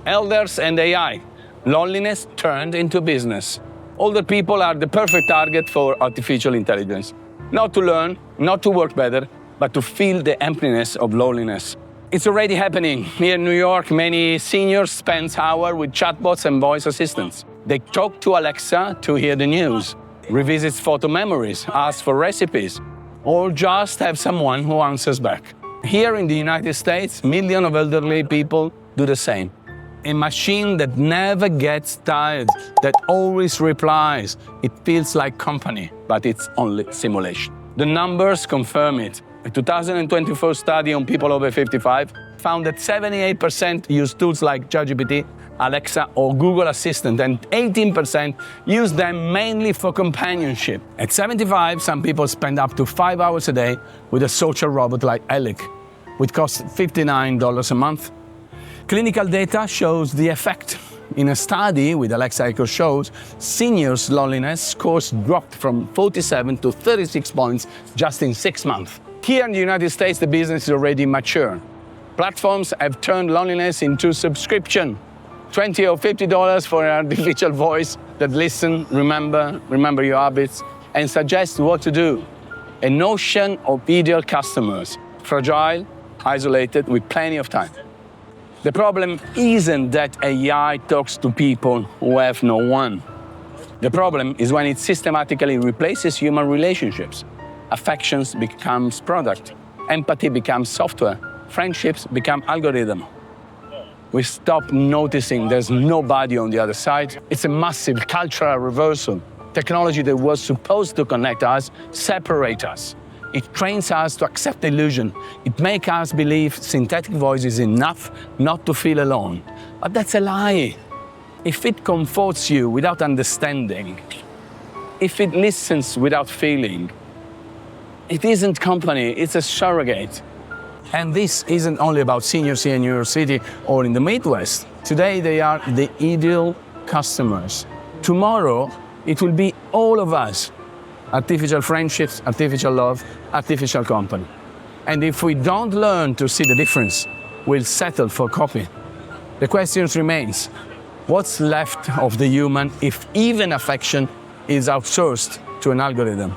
Elders and AI. Loneliness turned into business. Older people are the perfect target for artificial intelligence. Not to learn, not to work better, but to feel the emptiness of loneliness. It's already happening. Here in New York, many seniors spend hours with chatbots and voice assistants. They talk to Alexa to hear the news, revisit photo memories, ask for recipes, or just have someone who answers back. Here in the United States, millions of elderly people do the same. A machine that never gets tired, that always replies. It feels like company, but it's only simulation. The numbers confirm it. A 2024 study on people over 55 found that 78% use tools like ChatGPT, Alexa, or Google Assistant, and 18% use them mainly for companionship. At 75, some people spend up to 5 hours a day with a social robot like ElliQ, which costs $59 a month. Clinical data shows the effect. In a study with Alexa Echo shows seniors' loneliness scores dropped from 47 to 36 points just in 6 months. Here in the United States, the business is already mature. Platforms have turned loneliness into subscription. $20 or $50 for an artificial voice that listen, remember your habits, and suggest what to do. A notion of ideal customers, fragile, isolated, with plenty of time. The problem isn't that AI talks to people who have no one. The problem is when it systematically replaces human relationships. Affections becomes product. Empathy becomes software. Friendships become algorithm. We stop noticing there's nobody on the other side. It's a massive cultural reversal. Technology that was supposed to connect us separates us. It trains us to accept illusion. It makes us believe synthetic voice is enough not to feel alone. But that's a lie. If it comforts you without understanding, if it listens without feeling, it isn't company, it's a surrogate. And this isn't only about seniors here in New York City or in the Midwest. Today, they are the ideal customers. Tomorrow, it will be all of us. Artificial friendships, artificial love, artificial company. And if we don't learn to see the difference, we'll settle for copy. The question remains, what's left of the human if even affection is outsourced to an algorithm?